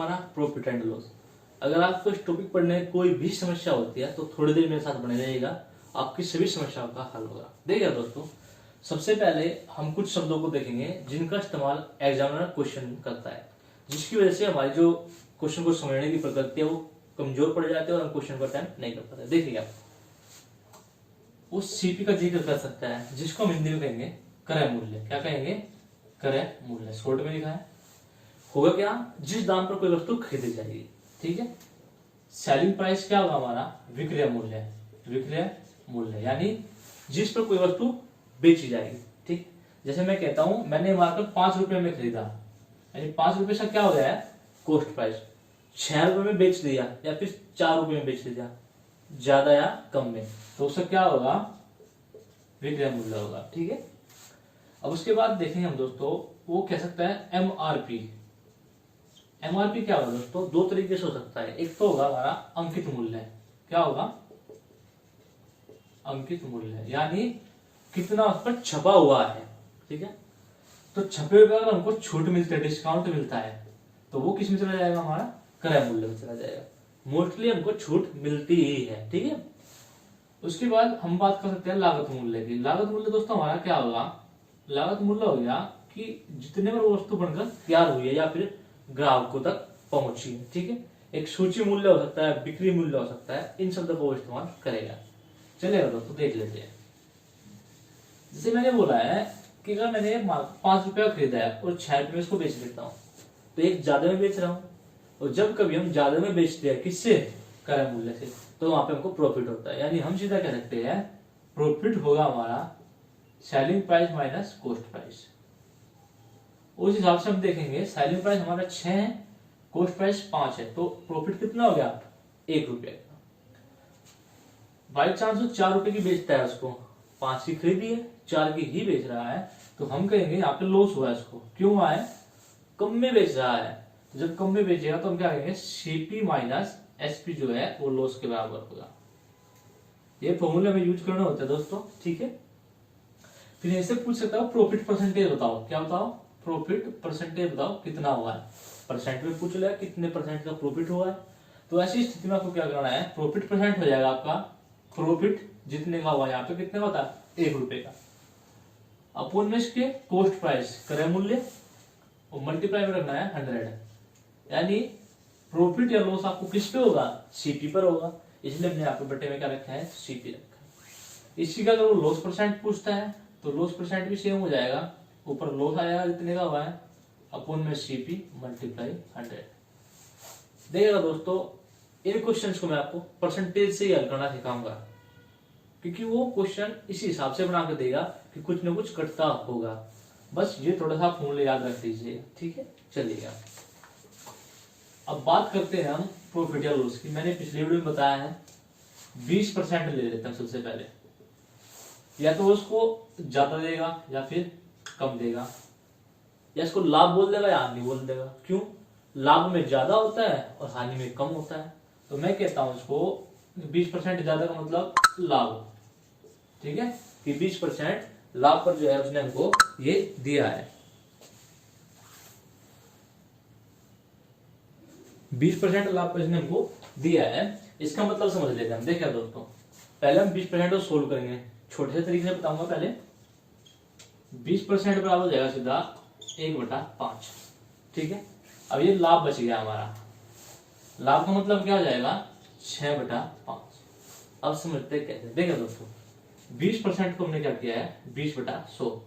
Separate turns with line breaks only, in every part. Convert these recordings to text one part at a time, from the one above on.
हमारा profit and loss. अगर आपको इस टॉपिक पढ़ने में कोई भी समस्या होती है तो थोड़ी देर मेरे साथ बने रहिएगा, आपकी सभी समस्याओं का हल होगा। देखिए दोस्तों, सबसे पहले हम कुछ शब्दों को देखेंगे जिनका इस्तेमाल एग्जामिनर क्वेश्चन करता है, जिसकी वजह से हमारी जो क्वेश्चन को समझने की प्रकृति है वो कमजोर पड़ जाती है और हम क्वेश्चन को अटेम्प्ट नहीं कर पाते। देखिए आप उस सीपी का जिक्र कर सकता है जिसको हम हिंदी में कहेंगे क्रय मूल्य। क्या कहेंगे? क्रय मूल्य। शॉर्ट में लिखा है, होगा क्या? जिस दाम पर कोई वस्तु खरीदी जाएगी। ठीक है। सेलिंग प्राइस क्या होगा हमारा? विक्रय मूल्य। विक्रय मूल्य यानी जिस पर कोई वस्तु बेची जाएगी। ठीक, जैसे मैं कहता हूं मैंने मार्कर 5 रुपए में खरीदा, यानी 5 रुपए से क्या हो गया है? Cost price. 6 रुपए में बेच दिया या फिर 4 रुपए में बेच दिया, ज्यादा या कम में, तो उसका क्या होगा? विक्रय मूल्य होगा। ठीक है। अब उसके बाद देखेंगे हम दोस्तों, वो कह सकता है एमआरपी। एमआरपी क्या होगा दोस्तों? दो तरीके से हो सकता है। एक तो होगा हमारा अंकित मूल्य। क्या होगा? अंकित मूल्य, यानी कितना उस पर छपा हुआ है। ठीक है। तो छपे हुए अगर हमको छूट मिलती है, डिस्काउंट मिलता है, तो वो किस में चला जाएगा? हमारा क्रय मूल्य में चला जाएगा। मोस्टली हमको छूट मिलती ही है। ठीक है। उसके बाद हम बात कर सकते हैं लागत मूल्य की। लागत मूल्य दोस्तों हमारा क्या होगा? लागत मूल्य हो गया कि जितने में वो वस्तु बनकर तैयार हुई है या फिर ग्राहकों तक पहुंची है। ठीक है। एक सूची मूल्य हो सकता है, बिक्री मूल्य हो सकता है, इन शब्दों को इस्तेमाल करेगा। चलेगा दोस्तों, देख लेते हैं। जैसे मैंने बोला है कि अगर मैंने 5 रुपया खरीदा है और 6 रुपये में इसको बेच देता हूँ, तो एक ज्यादा में बेच रहा हूँ। और जब कभी हम ज्यादा में बेचते हैं, किससे? क्रय मूल्य से, तो वहां पे हमको प्रॉफिट होता है। यानी हम सीधा कह सकते हैं प्रॉफिट होगा हमारा selling price minus cost price. उस हिसाब से हम देखेंगे सेलिंग प्राइस हमारा 6 है, कॉस्ट प्राइस 5 है, तो प्रॉफिट कितना हो गया? 1 रुपया। बाई चांस वो 4 रुपए की बेचता है, उसको 5 की खरीदी है, 4 की ही बेच रहा है, तो हम कहेंगे यहाँ पे लॉस हुआ है इसको। क्यों हुआ है? कम में बेच रहा है। तो जब कम में बेचेगा तो हम क्या कहेंगे? सीपी माइनस एसपी जो है वो लॉस के बराबर होगा। ये फॉर्मूला में यूज करना होता है दोस्तों। ठीक है। फिर ऐसे पूछ सकता हूँ प्रॉफिट परसेंटेज बताओ। क्या बताओ? प्रॉफिट परसेंटेज बताओ कितना हुआ है। परसेंट में पूछ लिया कितने परसेंट का प्रॉफिट हुआ है। तो ऐसी स्थिति में आपको क्या करना है? प्रॉफिट परसेंट हो जाएगा आपका प्रॉफिट जितने का हुआ, यहाँ पे कितने का होता है? 1 रुपए का, अपॉन में इसके कॉस्ट प्राइस क्रय मूल्य, और मल्टीप्लाई में रखना है 100। यानी प्रॉफिट या लॉस आपको किस पे होगा? सीपी पर होगा। इसलिए हमने आपके बट्टे में क्या रखा है? सीपी रखा है। इसी का अगर वो लॉस परसेंट पूछता है तो लॉस परसेंट भी सेम हो जाएगा, ऊपर लॉस आएगा जितने का हुआ है, अपॉन में सीपी मल्टीप्लाई 100। देखिएगा दोस्तों, इन क्वेश्चंस को मैं आपको परसेंटेज से ही हल करना सिखाऊंगा, क्योंकि वो क्वेश्चन इसी हिसाब से बना कर देगा कि कुछ न कुछ कटता होगा। बस ये थोड़ा सा फॉर्मूला याद रख लीजिए। ठीक है। चलिएगा, अब बात करते हैं हम प्रॉफिट या लॉस की। मैंने पिछले वीडियो में बताया है 20% ले लेते हैं सबसे पहले। या तो उसको ज्यादा देगा या फिर कम देगा, या इसको लाभ बोल देगा या हानि बोल देगा। क्यों? लाभ में ज्यादा होता है और हानि में कम होता है। तो मैं कहता हूं इसको 20% ज्यादा का मतलब लाभ। ठीक है, कि 20% लाभ पर जो है उसने हमको ये दिया है। 20% लाभ पर इसने हमको दिया है, इसका मतलब समझ लेते हैं हम। देखिए दोस्तों, पहले हम 20% को सोल्व करेंगे। छोटे से तरीके से बताऊंगा। पहले 20% बराबर हो जाएगा सीधा 1/5। ठीक है। अब ये लाभ बच गया हमारा। लाभ का मतलब क्या हो जाएगा? 6/5। अब समझते कैसे। देखिए दोस्तों, 20% को हमने क्या किया है? 20/100।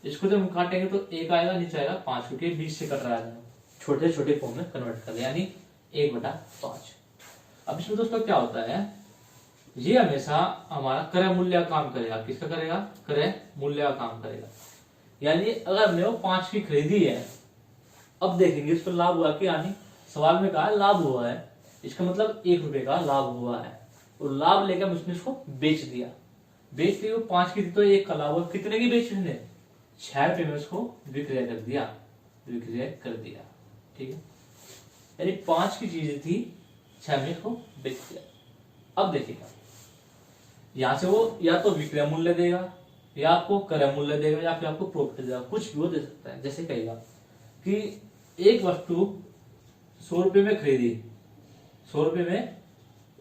इसको जब हम काटेंगे तो 1 आएगा, नीचे आएगा 5, क्योंकि 20 से कट रहा है। छोटे छोटे फॉर्म में कन्वर्ट कर दिया, यानी 1/5। अब इसमें दोस्तों क्या होता है? ये हमेशा हमारा क्रय मूल्य का काम करेगा। किसका करेगा? क्रय मूल्य का काम करेगा। यानी अगर हमने वो 5 की खरीदी है, अब देखेंगे इस पर लाभ हुआ कि हानि। सवाल में कहा लाभ हुआ है, इसका मतलब 1 रुपए का लाभ हुआ है, और लाभ लेकर उसने इसको बेच दिया। बेच दी वो 5 की थी तो 1 का लाभ, और कितने की बेची उसने? 6 रुपए में उसको विक्रय कर दिया। विक्रय कर दिया। ठीक है। यानी 5 की चीज थी, 6 में इसको बेच दिया। अब देखिएगा, यहां से वो या तो विक्रय मूल्य देगा, या आपको क्रय मूल्य देगा, या फिर आपको प्रॉफिट देगा। कुछ भी वो दे सकता है। जैसे कहेगा कि एक वस्तु 100 रुपये में खरीदी, 100 रुपये में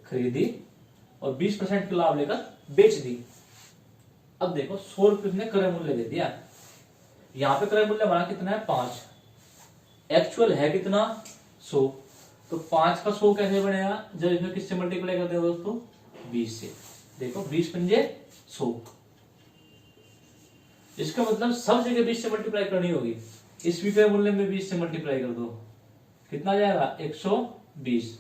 खरीदी और 20% का लाभ लेकर बेच दी। अब देखो 100 रुपये ने क्रय मूल्य दे दिया, यहां पे क्रय मूल्य हमारा कितना है 5, एक्चुअल है कितना 100, तो 5 का 100 कैसे बनेगा जब इसमें किससे मल्टीप्लाई करते हैं दोस्तों 20 से। देखो 20 पंजे 100, इसका मतलब सब जगह 20 से मल्टीप्लाई करनी होगी। इस विक्रय मूल्य में 20 से मल्टीप्लाई कर दो, कितना जाएगा 120।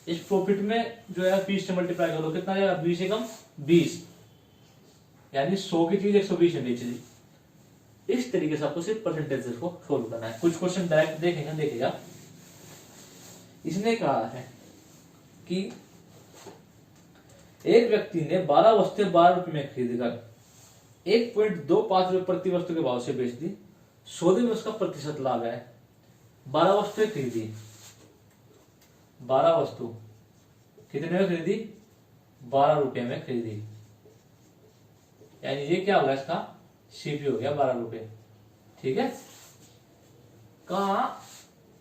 इस प्रॉफिट में जो है 20 से मल्टीप्लाई कर दो, कितना जाएगा 20 एकम 20, यानी 100 की चीज 120 में बेच दी। इस तरीके से आपको सिर्फ परसेंटेज को सोल्व करना है। कुछ क्वेश्चन डायरेक्ट देखिएगा। इसने कहा है कि एक व्यक्ति ने 12 वस्तुएं 12 रुपए में खरीदकर 1.25 रुपए प्रति वस्तु के भाव से बेच दी, सौदे में उसका प्रतिशत लाभ है। 12 वस्तुएं खरीदी, 12 वस्तु कितने में खरीदी 12 रुपए में खरीदी, यानी ये क्या होगा इसका सीपी हो गया 12 रुपए। ठीक है, कहा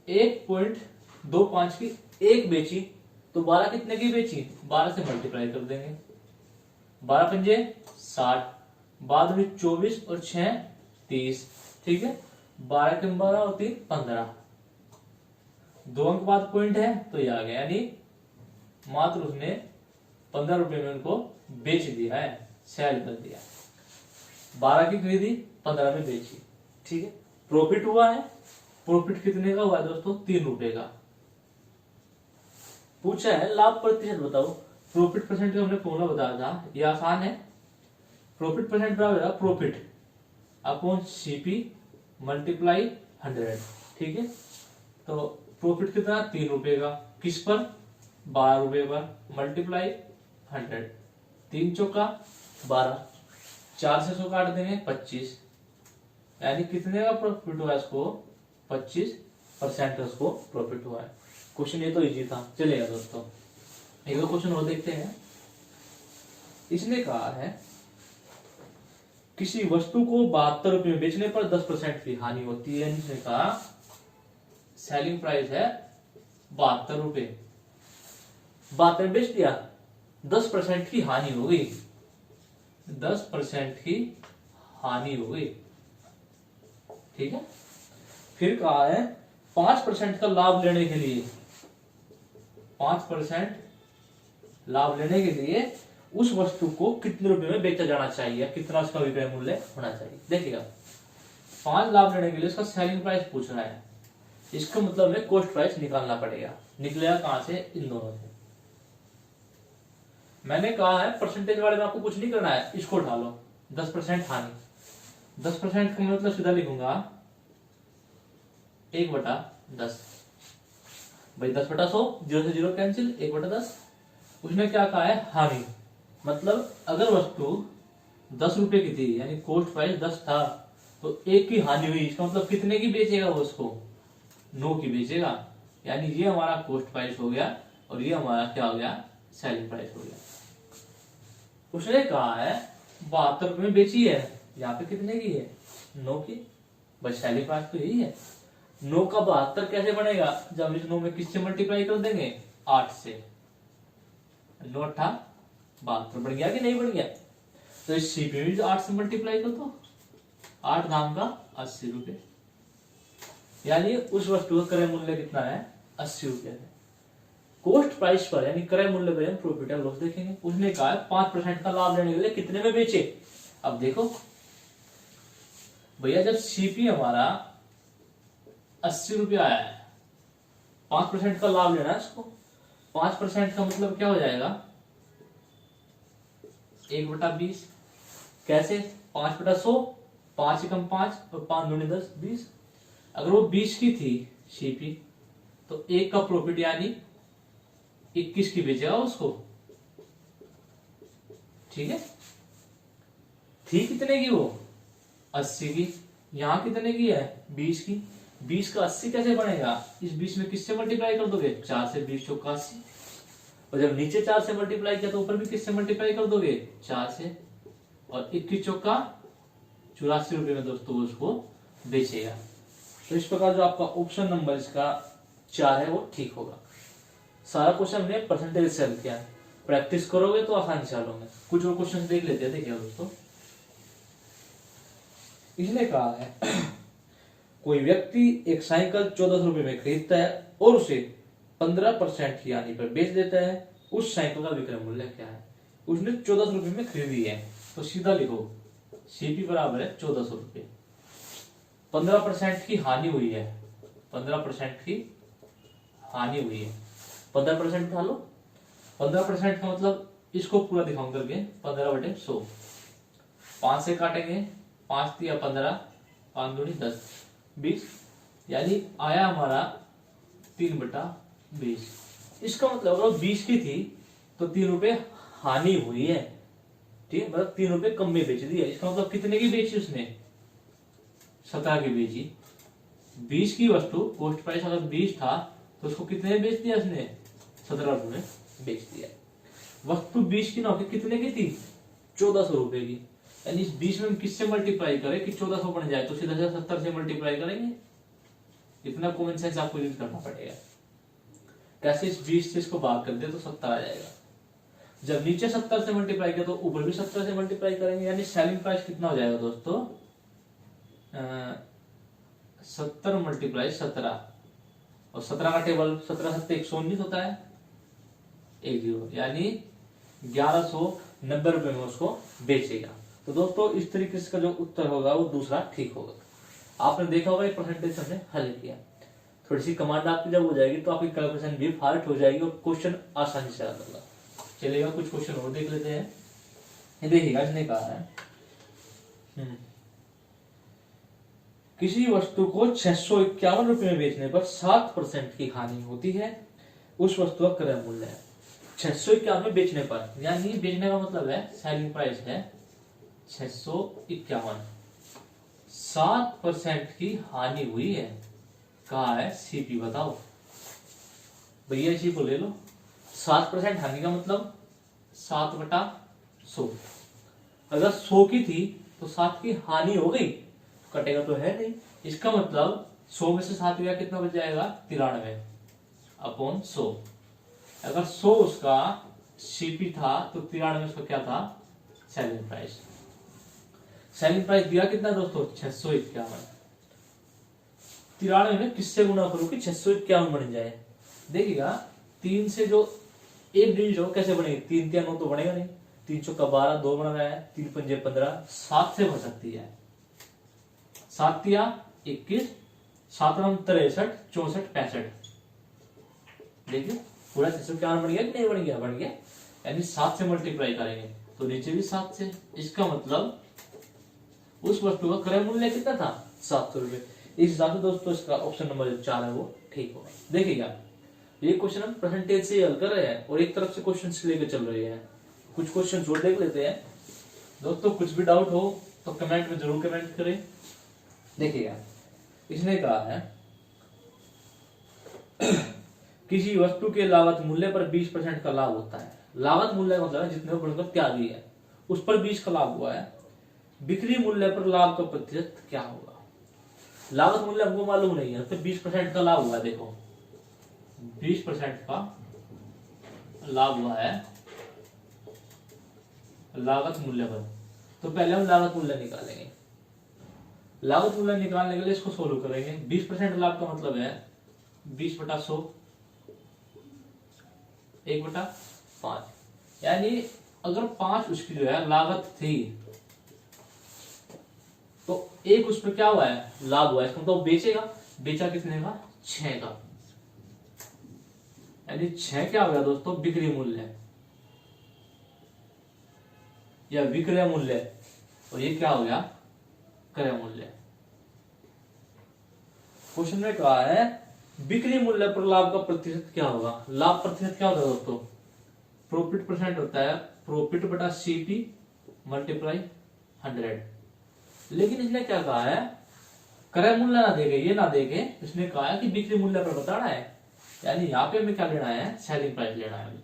1.25 की एक बेची तो 12 कितने की बेची, 12 से मल्टीप्लाई कर देंगे, 12 पंजे 60, बाद में 24 और 6 30। ठीक है, 12 के 12 और 3 15, 2 अंक बाद पॉइंट है तो ये आ गया, यानी मात्र उसने 15 रुपए में उनको बेच दिया है, सेल कर दिया। 12 की खरीदी 15 में बेची। ठीक है, प्रॉफिट हुआ है। प्रॉफिट कितने का हुआ है दोस्तों 3 रुपए का। पूछा है लाभ प्रतिशत बताओ। प्रॉफिट परसेंट का हमने फॉर्मूला बताया था, ये आसान है। प्रॉफिट परसेंट बराबर है प्रॉफिट अपॉन सीपी मल्टीप्लाई 100। ठीक है, तो प्रॉफिट कितना 3 रुपए का, किस पर 12 रुपए पर, मल्टीप्लाई 100, 3 चौका 12, 4 से 100 काट देंगे 25, यानी कितने का प्रॉफिट हुआ इसको 25% उसको प्रॉफिट हुआ है। क्वेश्चन ये तो इजी था, चलेगा दोस्तों। एक दो क्वेश्चन और देखते हैं। इसने कहा है किसी वस्तु को 72 रुपए में बेचने पर 10% की हानि होती है। इसने कहा सेलिंग प्राइस है 72 रुपए, 72 बेच दिया, 10% की हानि हो गई, 10% की हानि हो गई। ठीक है, फिर कहा है 5% का लाभ लेने के लिए, 5% लाभ लेने के लिए उस वस्तु को कितने रुपए में बेचा जाना चाहिए, कितना उसका विक्रय मूल्य होना चाहिए। देखिएगा 5 लाभ लेने के लिए उसका सेलिंग प्राइस पूछ रहा है, इसका मतलब हमें कॉस्ट प्राइस निकालना पड़ेगा। निकलेगा कहां से, इन दोनों से। मैंने कहा है परसेंटेज वाले में आपको कुछ नहीं करना है, इसको उठा लो 10% हानि। 10% का मतलब सीधा लिखूंगा 1/10 भाई, 10/100, 0 से 0 कैंसिल, 1/10। उसने क्या कहा है हानि, मतलब अगर वस्तु 10 रुपए की थी यानी कॉस्ट प्राइस 10 था तो 1 की हानि हुई, इसका मतलब कितने की बेचेगा वो उसको 9 की बेचेगा, यानी ये हमारा कॉस्ट प्राइस हो गया और ये हमारा क्या हो गया सेलिंग प्राइस हो गया। उसने कहा है 72 रुपए में बेची है, यहाँ पे कितने की है 9 की, बस सेलिंग प्राइस तो यही है। 9 का 72 कैसे बनेगा, जब इस 9 में किससे मल्टीप्लाई कर देंगे 8 से, 9 8 72 बढ़ गया कि नहीं बढ़ गया। तो इस सीपी में 8 से मल्टीप्लाई कर दो, 8 दाम का 80 रुपए, यानी उस वस्तु का क्रय मूल्य कितना है 80 रुपए है। कॉस्ट प्राइस पर यानी क्रय मूल्य पर हम प्रॉफिट एंड लॉस देखेंगे। उसने कहा 5% का लाभ लेने के लिए कितने में बेचे। अब देखो भैया, जब सीपी हमारा 80 रुपया आया है, 5% का लाभ लेना है इसको, 5% का मतलब क्या हो जाएगा 1/20। कैसे 5/100, 5 एकम 5 और 5 दूनी 10 20। अगर वो 20 की थी सीपी तो 1 का प्रॉफिट यानी 21 की बेचेगा उसको। ठीक है, थी कितने की वो 80 की, यहां कितने की है 20 की। 20 का 80 कैसे बनेगा, इस 20 में किससे मल्टीप्लाई कर दोगे 4 से, 20 चौका 80, और जब नीचे 4 से मल्टीप्लाई किया तो ऊपर भी किससे मल्टीप्लाई कर दोगे 4 से, और 21 चौका 84 रुपए में दोस्तों उसको बेचेगा। तो इस प्रकार जो आपका ऑप्शन नंबर इसका 4 है वो ठीक होगा। सारा क्वेश्चन हमने परसेंटेज से हल किया है, प्रैक्टिस करोगे तो आसानी से हल होंगे। कुछ और क्वेश्चन देख लेते हैं। देखिए दोस्तों, इसने कहा है कोई व्यक्ति एक साइकिल 1400 रुपए में खरीदता है और उसे 15% की हानि पर बेच देता है, उस साइकिल का विक्रय मूल्य क्या है? उसने 1400 रुपए में खरीदी है, तो सीधा लिखो सीपी बराबर है 1400 रुपए। 15% की हानि हुई है, 15% की हानि हुई है, 15% उठा लो। 15% का मतलब इसको पूरा दिखाऊं करके 15/100, 5 से काटेंगे, 5 तिया 15, 5 दूनी 10, 20, यानी आया हमारा 3/20। इसका मतलब अगर 20 की थी तो 3 रुपए हानि हुई है, ठीक है, मतलब 3 रुपए कम में बेच दिया। इसका मतलब कितने की बेची उसने? 17 की बेची। 20 की वस्तु कॉस्ट प्राइस अगर 20 था तो उसको कितने में बेच दिया उसने? 17 रुपए में बेच दिया। वस्तु 20 की ना होकर कितने की थी? 1400 रुपए की। यानी इस 20 में हम किससे मल्टीप्लाई करें कि 1400 बन जाए? तो सीधा 70 से मल्टीप्लाई करेंगे। इतना कॉमन सेंस आपको यूज करना पड़ेगा। कैसे? इस 20 से इसको भाग कर दे तो 70 आ जाएगा। जब नीचे 70 से मल्टीप्लाई किया तो ऊपर भी 70 से मल्टीप्लाई करेंगे, यानी सेलिंग प्राइस कितना हो जाएगा दोस्तों? 70 मल्टीप्लाई 17, और 17 का टेबल 17 7 119 होता है, 10, यानी 1190 रुपए में उसको बेचेगा। तो दोस्तों इस तरीके से का जो उत्तर होगा वो दूसरा ठीक होगा। आपने देखा होगा ये परसेंटेज हमने हल किया। थोड़ी सी कमांड आपकी जब हो जाएगी तो आपकी कैलकुलेशन भी फास्ट हो जाएगी और क्वेश्चन आसानी से हल होगा। चलिएगा कुछ क्वेश्चन और देख लेते हैं। ये देखिएगा, इसने कहा है किसी वस्तु को 651 रुपए में बेचने पर 7% की हानि होती है, उस वस्तु का क्रय मूल्य है। 651 में बेचने पर, यानी बेचने का मतलब है सेलिंग प्राइस है 651, 7% की हानि हुई है। कहा है सीपी बताओ भैया, इसी को ले लो। 7% हानि का मतलब 7/100। अगर 100 की थी तो 7 की हानि हो गई, कटेगा तो है नहीं। इसका मतलब 100 में से 7 गया, कितना बच जाएगा? 93/100। अगर 100 उसका सीपी था तो 93 उसका क्या था? Selling price. सेलिंग प्राइस दिया कितना दोस्तों? 651। 93 में किससे गुना करूं कि 651 बन जाए? देखिएगा, 3 से जो एक डिजिट हो कैसे बनेगी? 3 तिया 9 तो बनेगा नहीं, 3 चौका 12, 2 बन रहा है, 3 पंजे 15, 7 से बन सकती है। 7 तिया 21, 7 रम 63, 64, 65। देखिए पूरा 651 बन गया कि नहीं बन गया? बन गया। यानी 7 से मल्टीप्लाई करेंगे तो नीचे भी 7 से। इसका मतलब उस वस्तु का क्रय मूल्य कितना था? 700 रुपए। इस हिसाब से दोस्तों इसका ऑप्शन नंबर 4 है वो ठीक होगा। देखिएगा, ये क्वेश्चन हम परसेंटेज से हल कर रहे हैं और एक तरफ से क्वेश्चन लेकर चल रहे हैं। कुछ क्वेश्चन जोड़ देख लेते हैं दोस्तों। कुछ भी डाउट हो तो कमेंट में जरूर कमेंट करें। देखिएगा, इसने कहा है किसी वस्तु के लागत मूल्य पर 20% का लाभ होता है। लागत मूल्य का मतलब है जितने बढ़कर त्यागी है, उस पर 20 का लाभ हुआ है। बिक्री मूल्य पर लाभ का प्रतिशत क्या होगा? लागत मूल्य हमको मालूम नहीं है, तो 20% का लाभ हुआ है। देखो 20% का लाभ हुआ है लागत मूल्य पर, तो पहले हम लागत मूल्य निकालेंगे। लागत मूल्य निकालने के लिए इसको सोल्व करेंगे। 20% लाभ का मतलब है 20/100, 1/5, यानी अगर 5 उसकी जो है लागत थी तो 1 उस पर क्या हुआ है? लाभ हुआ है। इसका मतलब बेचेगा। बेचा कितने का? 6 का, यानी 6 क्या हो गया दोस्तों? बिक्री मूल्य या विक्रय मूल्य, और ये क्या हो गया? क्रय मूल्य। क्वेश्चन में कहा है बिक्री मूल्य पर लाभ का प्रतिशत क्या होगा? लाभ प्रतिशत क्या होता है दोस्तों? प्रॉफिट परसेंट होता है, प्रॉफिट बटा सीपी मल्टीप्लाई 100। लेकिन इसने क्या कहा है? क्रय मूल्य ना देके, ये ना देके इसने कहा है कि बिक्री मूल्य पर बताना है। यानी यहाँ पे हमें क्या लेना है? सेलिंग प्राइस लेना है।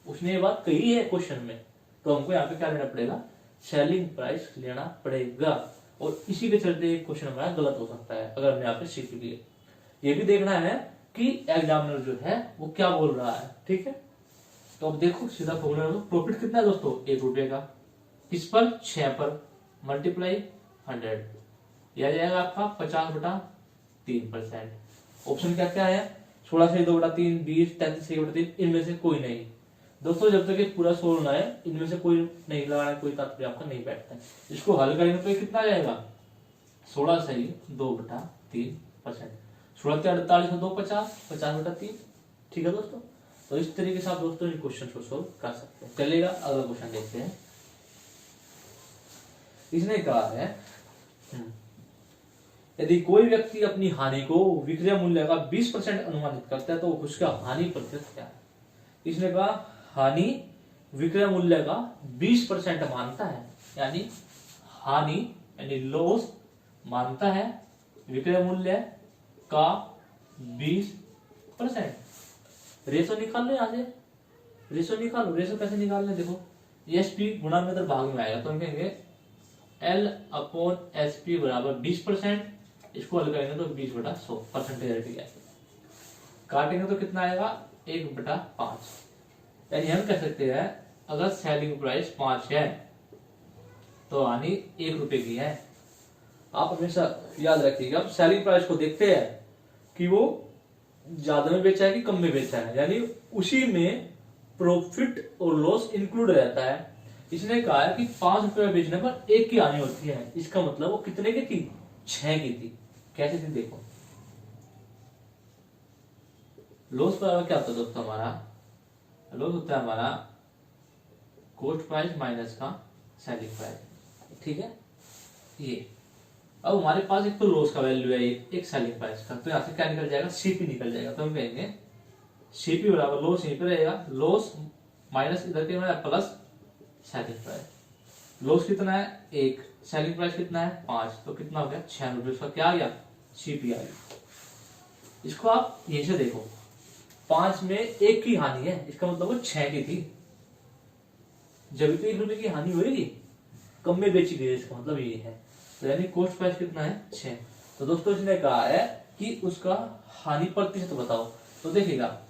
उसने ये बात कही है क्वेश्चन में, तो हमको यहाँ पे क्या लेना पड़ेगा? सेलिंग प्राइस लेना पड़ेगा। और इसी के चलते क्वेश्चन हमारा गलत हो सकता है अगर हमने यहाँ पे सीख लिए। ये भी देखना है कि एग्जामिनर जो है वो क्या बोल रहा है। ठीक है, तो अब देखो सीधा फॉर्मूला, प्रॉफिट कितना है दोस्तों, 1 रुपए का, किस पर, 6 पर, मल्टीप्लाई 100, यह आ जाएगा आपका 50/3%। ऑप्शन क्या क्या है, 16 से 2/3, 20, 33 से 1/3, इनमें से कोई नहीं। दोस्तों जब तक ये पूरा सोल्व ना है इनमें से कोई नहीं लगाना, कोई तात्पर्य आपका नहीं बैठता है। इसको हल करेंगे तो ये कितना आ जाएगा, 16 सही 2/3%, 16 के 48 और 2 50, 50/3। ठीक है दोस्तों, तो इस तरीके से आप दोस्तों इन क्वेश्चन को सोल्व कर सकते हैं। चलेगा, अगला क्वेश्चन देखते हैं। इसने कहा है यदि कोई व्यक्ति अपनी हानि को विक्रय मूल्य का 20% अनुमानित करता है तो उसका हानि प्रतिशत क्या है। इसने कहा हानि विक्रय मूल्य का 20% मानता है, यानी हानि यानी लॉस मानता है विक्रय मूल्य का 20%। रेशो निकाल लो, यहां से रेशो निकालो। रेशो कैसे निकालने, देखो एसपी गुणा में इधर भाग में आएगा तो हम कहेंगे L/SP बराबर 20%। इसको हल करेंगे तो 20/100 परसेंटेज काटेंगे तो कितना आएगा, 1/5। यानी हम कह सकते हैं अगर सेलिंग प्राइस 5 है तो हानि 1 रुपए की है। आप हमेशा याद रखिएगा, आप सेलिंग प्राइस को देखते हैं कि वो ज्यादा में बेचा है कि कम में बेचा है, यानी उसी में प्रॉफिट और लॉस इंक्लूड रहता है। इसने कहा है कि 5 रुपए में बेचने पर 1 की हानि होती है, इसका मतलब वो कितने की थी, 6 की थी। कैसे थी देखो, लॉस बराबर क्या होता है दोस्तों, हमारा लॉस होता है हमारा कॉस्ट प्राइस माइनस का सेलिंग प्राइस। ठीक है, ये अब हमारे पास एक तो लॉस का वैल्यू है, एक सेलिंग प्राइस का, तो यहां से क्या निकल जाएगा, सीपी निकल जाएगा। तो हम कहेंगे सीपी बराबर लॉस यहीं पे रहेगा, लॉस माइनस इधर के प्लस सेलिंग प्राइस। लॉस कितना है 1, सेलिंग प्राइस कितना है 5, तो कितना हो गया 6 रुपए। उसका क्या आ गया, सीपी आ गया। इसको आप यहीं से देखो, 5 में 1 की हानि है, इसका मतलब वो 6 की थी, जब तो 1 रुपए की हानि होगी, कम में बेची गई, इसका मतलब ये है। तो यानी कॉस्ट प्राइस कितना है 6। तो दोस्तों इसने कहा है कि उसका हानि प्रतिशत बताओ, तो देखिएगा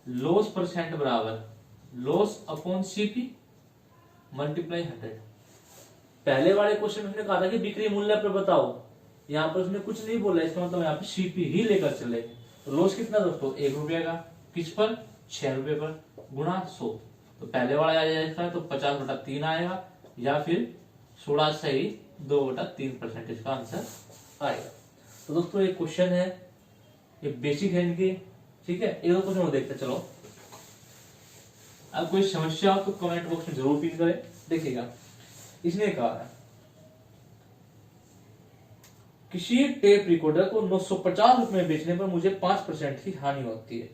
लॉस परसेंट बराबर लॉस अपॉन सीपी मल्टीप्लाई 100। पहले वाले क्वेश्चन में उसने कहा था कि बिक्री मूल्य पर बताओ, यहाँ पर उसने कुछ नहीं बोला, इसका मतलब यहाँ पे सीपी ही लेकर चले। तो लॉस कितना दोस्तों 1 रुपये का, किस पर, 6 रुपये पर, गुणा 100। तो पहले वाला आ जाएगा तो 50/3 आएगा, या फिर 16 सही 2/3% इसका आंसर आएगा। तो दोस्तों ये क्वेश्चन है, ये बेसिक है इनके। ठीक है, एक दो क्वेश्चन और देखते चलो। अब कोई समस्या हो तो कमेंट बॉक्स में जरूर पिन करें। देखिएगा इसने कहा है किसी टेप रिकॉर्डर को 950 रुपए में बेचने पर मुझे 5% की हानि होती है,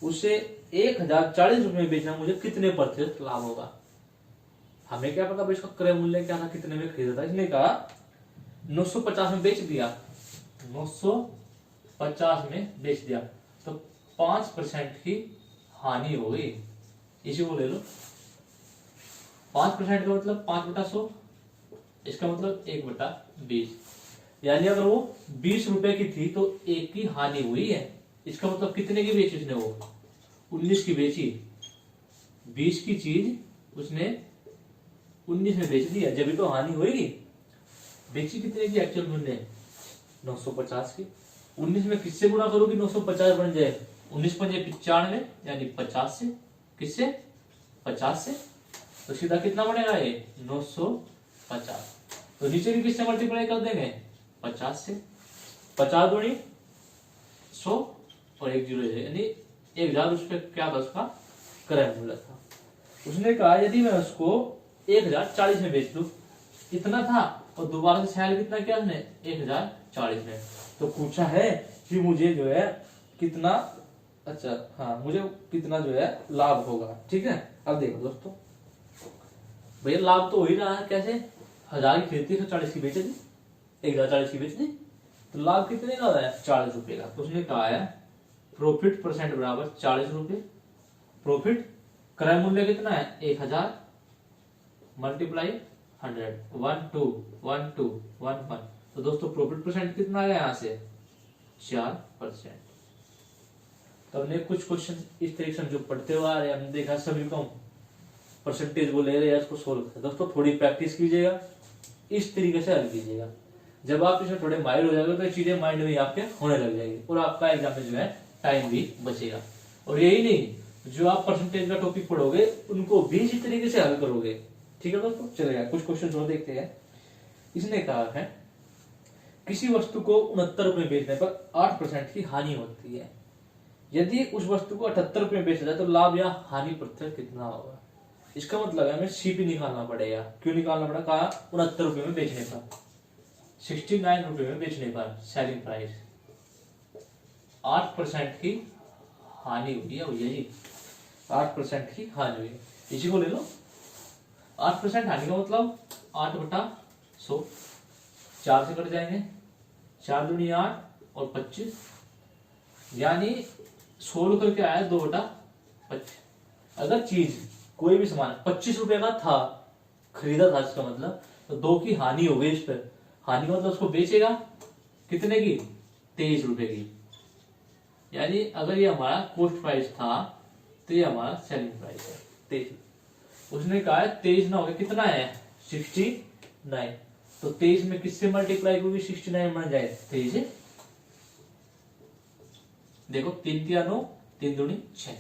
उसे 1040 रुपए में बेचना मुझे कितने प्रतिशत लाभ होगा। हमें क्या पता इसका क्रय मूल्य क्या था, कितने में खरीदा था। इसने कहा 950 में बेच दिया, 950 में बेच दिया तो 5% की हानि हो गई। इसी को ले लो, 5% का मतलब 5/100, इसका मतलब 1/20। यानी अगर वो 20 रुपए की थी तो 1 की हानि हुई है, इसका मतलब कितने की बेची उसने, वो 19 की बेची। 20 की चीज उसने 19 में बेच दिया, जब भी तो हानि होगी। बेची कितने की एक्चुअल में, 950 की। 19 में किससे गुणा करोगी 950 बन जाए, 19 पंजे 95, यानी 50 से, किससे 50 से, तो सीधा कितना बनेगा ये 950। तो नीचे भी किससे मल्टीप्लाई कर देंगे 50 से, 50 दूनी 100 और 1 0, यानी 1000 उस पर क्या था, उसका क्रय मूल्य था। उसने कहा यदि मैं उसको 1040 में बेच दूं, इतना था, और दोबारा से सेल कितना किया उसने 1040 में, तो पूछा है कि मुझे जो है कितना, अच्छा हाँ, मुझे कितना जो है लाभ होगा। ठीक है, अब देखो दोस्तों, भैया लाभ तो हो ही रहा है, कैसे 1000 की खरीदती 140 की बेचे दी, 1040 की बेच दी, तो लाभ कितने का है 40 रुपए का। तो उसने कहा है प्रॉफिट परसेंट बराबर 40 रुपए, प्रॉफिट क्रय मूल्य कितना है 1000 मल्टीप्लाई 100, 1 2 1 2 1 1। तो दोस्तों प्रॉफिट परसेंट कितना आ गया यहाँ से 4%। तो हमने कुछ क्वेश्चन इस तरीके से हम जो पढ़ते हुए आ रहे हैं, हमने देखा सभी को परसेंटेज वो ले रहे हैं, इसको सोल्व करते हैं। दोस्तों थोड़ी प्रैक्टिस कीजिएगा, इस तरीके से हल कीजिएगा। जब आप इसमें थोड़े माहिर हो जाएंगे तो ये चीजें माइंड में आपके होने लग जाएगी और आपका एग्जाम में जो है टाइम भी बचेगा। और यही नहीं, जो आप परसेंटेज का टॉपिक पढ़ोगे उनको भी इसी तरीके से हल करोगे। ठीक है दोस्तों, चलेगा कुछ क्वेश्चन और देखते हैं। इसने कहा है किसी वस्तु को 69 रुपए बेचने पर 8% की हानि होती है। यदि उस वस्तु को 78 रुपए में बेचा जाए तो लाभ या हानि प्रतिशत कितना होगा। इसका मतलब है हमें सीपी निकालना पड़ेगा। क्यों निकालना पड़ा, कहा 69 रुपए में बेचने पर, 69 रुपए में बेचने पर सेलिंग प्राइस 8% की हानि हुई है भैया जी, 8% की हानि हुई है। इसी को ले लो, 8% हानि का मतलब 8/100, 4 से कट जाएंगे, 4 दूनी 8 और 25, यानी 16 करके आया 2/25। अगर चीज कोई भी सामान 25 रुपए का था, खरीदा था, इसका मतलब तो 2 की हानि हो गई इस पर। हानि का मतलब उसको बेचेगा कितने की, 23 रुपए की। यानी अगर ये हमारा कॉस्ट प्राइस था तो ये हमारा सेलिंग प्राइस है 23। उसने कहा है 23 ना हो गया, कितना है 69। तो 23 में किससे मल्टीप्लाई होगी, 69 बन जाए 23। देखो 3 तिया 9, 3 दूनी 6।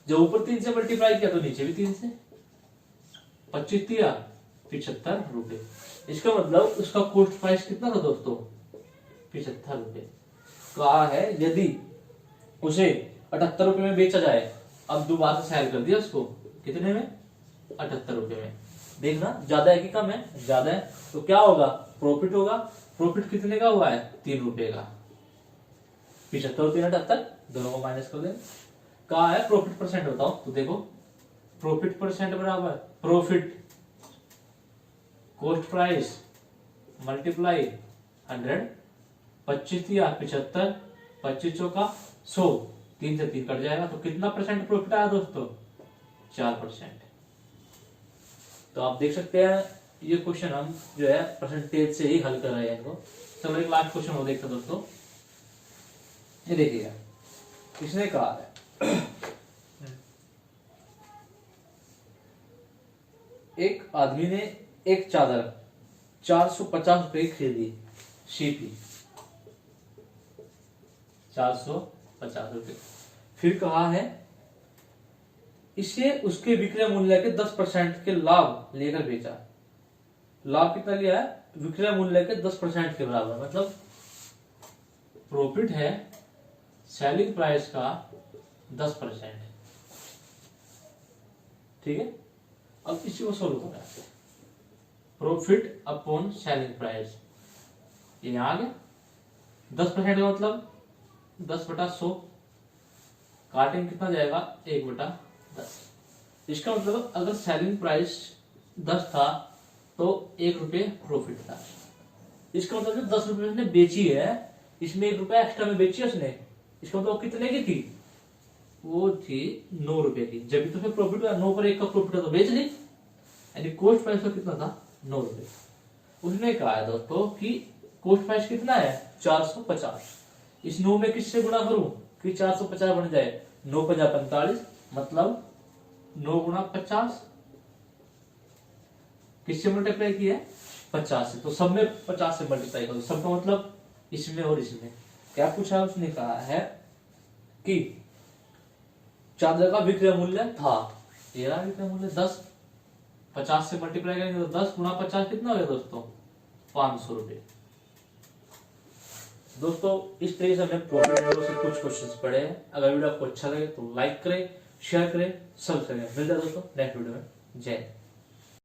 जब ऊपर 3 से मल्टीप्लाई किया तो नीचे भी 3 से, 25 तिया 75 रुपए। इसका मतलब उसका कॉस्ट प्राइस कितना था दोस्तों, 75 रुपए। कहा है यदि उसे 78 रुपए में बेचा जाए, अब दोबारा से सेल कर दिया उसको कितने में, 78 रुपए में। देखना ज्यादा है कि कम है, ज्यादा है तो क्या होगा, प्रॉफिट होगा। प्रॉफिट कितने का हुआ है, 3 रुपए का। 75 और 3 78, दोनों को माइनस कर दें। कहा है प्रॉफिट परसेंट बताओ, तो देखो प्रॉफिट परसेंट बराबर प्रॉफिट कॉस्ट प्राइस मल्टीप्लाई 100, 25 या 75, 25 चौका 100, 3 से 3 कट जाएगा तो कितना परसेंट प्रॉफिट आया दोस्तों, 4%। तो आप देख सकते हैं ये क्वेश्चन हम जो है परसेंटेज से ही हल कर रहे हैं इनको। चलो एक लास्ट क्वेश्चन और देखते दोस्तों। ये देखिएगा, किसने कहा है एक आदमी ने एक चादर 450 रुपए की खरीदी, सीपी 450 रुपए। फिर कहा है इसे उसके विक्रय मूल्य के 10% के लाभ लेकर बेचा। लाभ कितना लिया है, विक्रय मूल्य के 10% के बराबर, मतलब प्रॉफिट है सेलिंग प्राइस का 10%। ठीक है, अब इसी को सोल्व करना है। प्रॉफिट अपॉन सेलिंग प्राइस, ये यहां आ गया। 10% का मतलब 10/100, काटेंगे कितना जाएगा, 1/10। इसका मतलब अगर सेलिंग प्राइस 10 था तो 1 रुपये प्रॉफिट था। इसका मतलब जो 10 रुपए उसने बेची है, इसमें 1 रुपया एक्स्ट्रा में बेची उसने। इसका मतलब कितने की थी, वो थी 9 रुपए की। जब भी तो प्रॉफिट हुआ, 9 पर 1 का प्रॉफिट तो बेच ली, यानी कॉस्ट प्राइस का कितना था, 9 रुपए। उसने कहा है दोस्तों कि कॉस्ट प्राइस कितना है, 450। इस 9 में किससे गुणा करूं कि 450 बन जाए, 9 × 45, मतलब 9 × 50। किससे मल्टीप्लाई किया है, 50 से। तो सब में 50 से मल्टीप्लाई करो, सबका मतलब इसमें और इसमें। क्या पूछा, उसने कहा है कि चादर का विक्रय मूल्य था, तेरा विक्रय मूल्य 10, 50 से मल्टीप्लाई करेंगे तो 10 × 50 कितना हो गया दोस्तों, 500 रुपए। दोस्तों इस तरीके से हमने प्रॉफिट से कुछ क्वेश्चंस पढ़े हैं। अगर वीडियो आपको अच्छा लगे तो लाइक करें, शेयर करें, सब्सक्राइब करें। मिलता है दोस्तों नेक्स्ट वीडियो में। जय हिंद।